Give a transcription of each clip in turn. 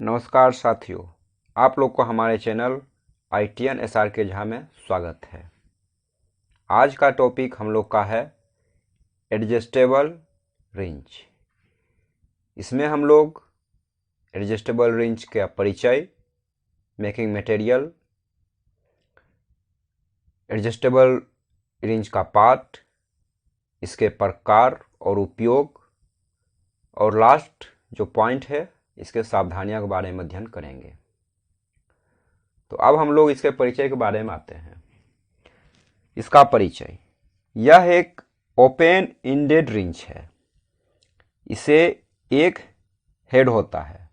नमस्कार साथियों, आप लोग को हमारे चैनल ITN SRK झा में स्वागत है। आज का टॉपिक हम लोग का है एडजस्टेबल रेंज। इसमें हम लोग एडजस्टेबल रेंज का परिचय, मेकिंग मटेरियल, एडजस्टेबल रेंज का पार्ट, इसके प्रकार और उपयोग, और लास्ट जो पॉइंट है इसके सावधानियों के बारे में अध्ययन करेंगे। तो अब हम लोग इसके परिचय के बारे में आते हैं। इसका परिचय, यह एक ओपन इंडेड रिंच है। इसे एक हेड होता है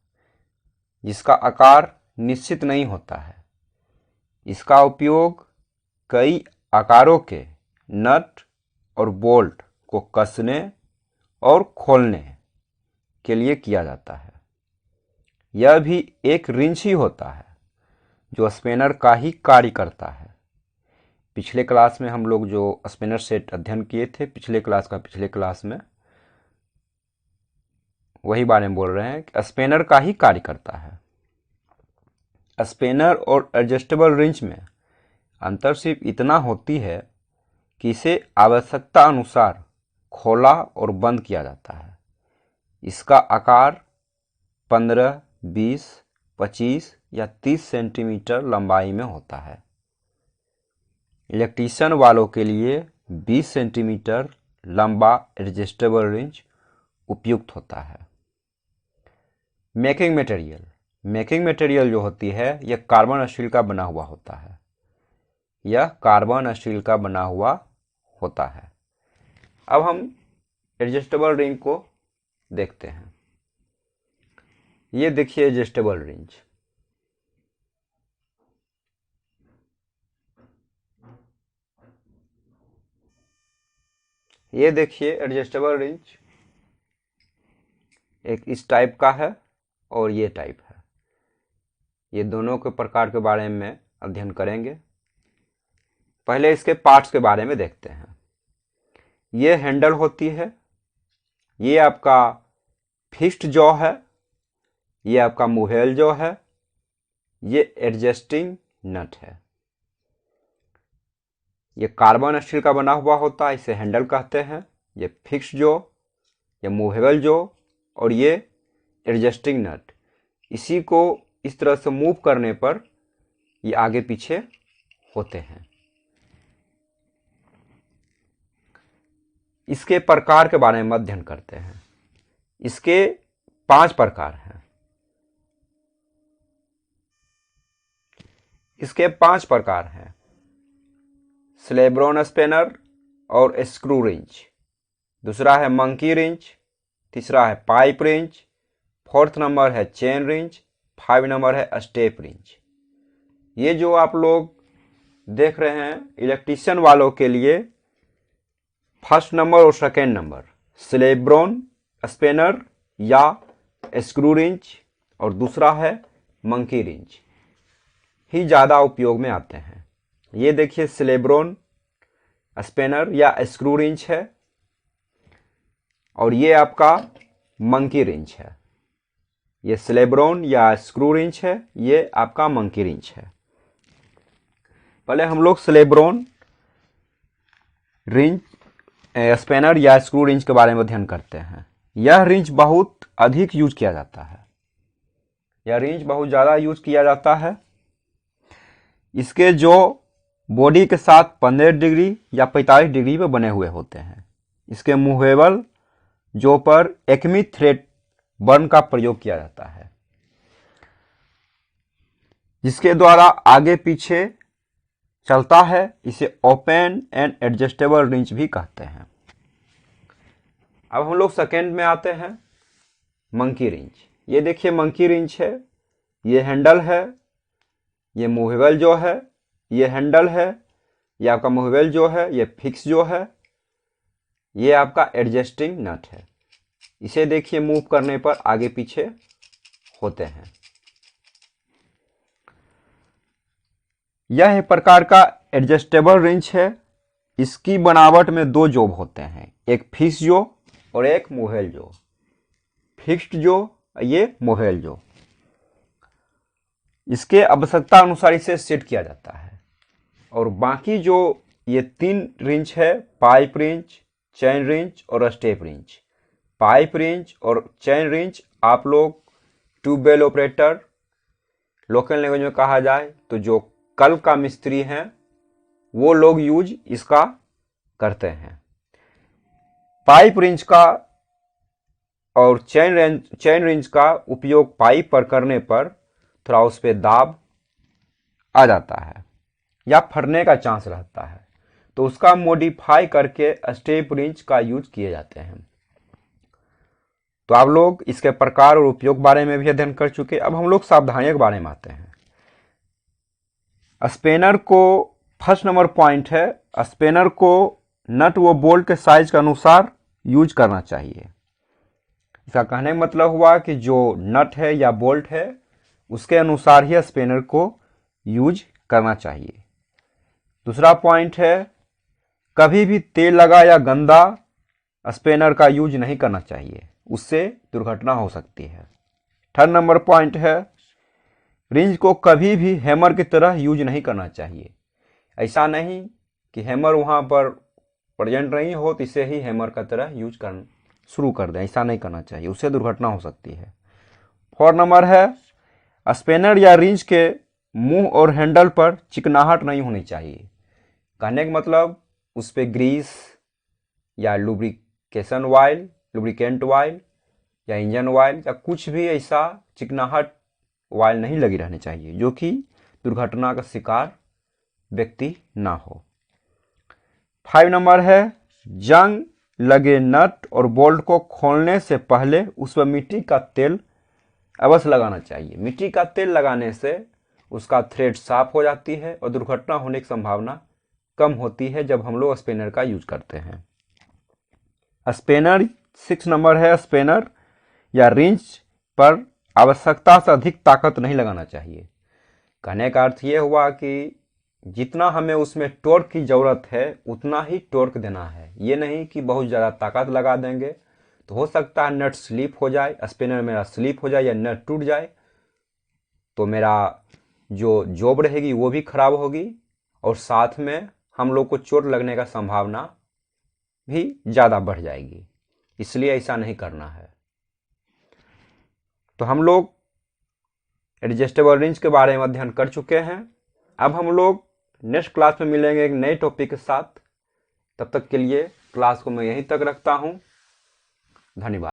जिसका आकार निश्चित नहीं होता है। इसका उपयोग कई आकारों के नट और बोल्ट को कसने और खोलने के लिए किया जाता है। यह भी एक रिंच ही होता है जो स्पैनर का ही कार्य करता है। पिछले क्लास में हम लोग जो स्पैनर सेट अध्ययन किए थे, पिछले क्लास में वही बारे में बोल रहे हैं कि स्पैनर का ही कार्य करता है। स्पैनर और एडजस्टेबल रिंच में अंतर सिर्फ इतना होती है कि इसे आवश्यकता अनुसार खोला और बंद किया जाता है। इसका आकार 15, 20, 25 या 30 सेंटीमीटर लंबाई में होता है। इलेक्ट्रीशियन वालों के लिए 20 सेंटीमीटर लंबा एडजस्टेबल रिंच उपयुक्त होता है। मेकिंग मटेरियल जो होती है यह कार्बन स्टील का बना हुआ होता है। अब हम एडजस्टेबल रिंच को देखते हैं। ये देखिए एडजस्टेबल रिंच। ये देखिए एडजस्टेबल रिंच एक इस टाइप का है और ये टाइप है। ये दोनों के प्रकार के बारे में अध्ययन करेंगे। पहले इसके पार्ट्स के बारे में देखते हैं। ये हैंडल होती है, ये आपका फिक्स्ड जॉ है, ये आपका मूवेबल जॉ है, ये एडजस्टिंग नट है। ये कार्बन स्टील का बना हुआ होता है, इसे हैंडल कहते हैं। ये फिक्स्ड जॉ, ये मूवेबल जॉ और ये एडजस्टिंग नट। इसी को इस तरह से मूव करने पर ये आगे पीछे होते हैं। इसके प्रकार के बारे में अध्ययन करते हैं। इसके 5 प्रकार हैं। स्लेब्रोन स्पैनर और स्क्रू रिंच। दूसरा है मंकी रिंच। तीसरा है पाइप रिंच। 4th नंबर है चेन रिंच। 5 नंबर है स्टेप रिंच। ये जो आप लोग देख रहे हैं इलेक्ट्रीशियन वालों के लिए 1st नंबर और 2nd नंबर स्लेब्रोन स्पैनर या स्क्रू रिंच, और दूसरा है मंकी रिंच ही ज़्यादा उपयोग में आते हैं। ये देखिए स्लेब्रोन स्पैनर या स्क्रू रिंच है और ये आपका मंकी रिंच है। ये स्लेब्रोन या स्क्रू रिंच है, ये आपका मंकी रिंच है। पहले हम लोग स्लेब्रोन रिंच स्पैनर या स्क्रू रिंच के बारे में अध्ययन करते हैं। यह रिंच बहुत अधिक यूज किया जाता है। यह रिंच बहुत ज़्यादा यूज किया जाता है। इसके जो बॉडी के साथ 15 डिग्री या 45 डिग्री पे बने हुए होते हैं। इसके मूवेबल जो पर एक्मी थ्रेड बर्न का प्रयोग किया जाता है, जिसके द्वारा आगे पीछे चलता है। इसे ओपन एंड एडजस्टेबल रिंच भी कहते हैं। अब हम लोग सेकेंड में आते हैं, मंकी रिंच। ये देखिए मंकी रिंच है, ये हैंडल है, ये मूवेबल जो है, ये हैंडल है, ये आपका मूवेबल जो है, ये फिक्स जो है, ये आपका एडजस्टिंग नट है। इसे देखिए मूव करने पर आगे पीछे होते हैं। यह एक प्रकार का एडजस्टेबल रिंच है। इसकी बनावट में 2 जॉब होते हैं, एक फिक्स जॉ और एक मूवेबल जॉ। फिक्स्ड जॉ, ये मूवेबल जॉ। इसके आवश्यकता अनुसार इसे सेट किया जाता है। और बाकी जो ये 3 रेंज है, पाइप रेंज, चैन रेंज और स्टेप रेंज। पाइप रेंज और चैन रेंज आप लोग ट्यूबवेल ऑपरेटर, लोकल लैंग्वेज में कहा जाए तो जो कल का मिस्त्री हैं वो लोग यूज इसका करते हैं। पाइप रेंज का और चैन रेंज का उपयोग पाइप पर करने पर थोड़ा उस पर दाब आ जाता है या फटने का चांस रहता है, तो उसका मॉडिफाई करके स्टेप रेंज का यूज किए जाते हैं। तो आप लोग इसके प्रकार और उपयोग बारे में भी अध्ययन कर चुके। अब हम लोग सावधानियों के बारे में आते हैं। स्पेनर को फर्स्ट नंबर पॉइंट है, स्पेनर को नट व बोल्ट के साइज के अनुसार यूज करना चाहिए। इसका कहने का मतलब हुआ कि जो नट है या बोल्ट है उसके अनुसार ही स्पेनर को यूज करना चाहिए। दूसरा पॉइंट है, कभी भी तेल लगा या गंदा स्पेनर का यूज नहीं करना चाहिए, उससे दुर्घटना हो सकती है। थर्ड नंबर पॉइंट है, रिंच को कभी भी हैमर की तरह यूज नहीं करना चाहिए। ऐसा नहीं कि हैमर वहाँ पर प्रेजेंट नहीं हो तो इसे ही हैमर का तरह यूज करना शुरू कर दें, ऐसा नहीं करना चाहिए, उससे दुर्घटना हो सकती है। फोर्थ नंबर है, स्पेनर या रिंच के मुंह और हैंडल पर चिकनाहट नहीं होनी चाहिए। कहने का मतलब उस पर ग्रीस या लुब्रिकेशन ऑयल, लुब्रिकेंट ऑयल या इंजन ऑयल या कुछ भी ऐसा चिकनाहट ऑयल नहीं लगी रहनी चाहिए जो कि दुर्घटना का शिकार व्यक्ति ना हो। 5 नंबर है, जंग लगे नट और बोल्ट को खोलने से पहले उस पर मिट्टी का तेल अवश्य लगाना चाहिए। मिट्टी का तेल लगाने से उसका थ्रेड साफ हो जाती है और दुर्घटना होने की संभावना कम होती है जब हम लोग स्पेनर का यूज करते हैं। स्पेनर 6 नंबर है, स्पेनर या रिंच पर आवश्यकता से अधिक ताकत नहीं लगाना चाहिए। कहने का अर्थ ये हुआ कि जितना हमें उसमें टॉर्क की ज़रूरत है उतना ही टॉर्क देना है, ये नहीं कि बहुत ज़्यादा ताकत लगा देंगे तो हो सकता है नट स्लिप हो जाए, स्पिनर मेरा स्लिप हो जाए या नट टूट जाए, तो मेरा जो जॉब रहेगी वो भी खराब होगी और साथ में हम लोग को चोट लगने का संभावना भी ज़्यादा बढ़ जाएगी। इसलिए ऐसा नहीं करना है। तो हम लोग एडजस्टेबल रिंच के बारे में अध्ययन कर चुके हैं। अब हम लोग नेक्स्ट क्लास में मिलेंगे एक नए टॉपिक के साथ। तब तक के लिए क्लास को मैं यहीं तक रखता हूँ। धन्यवाद।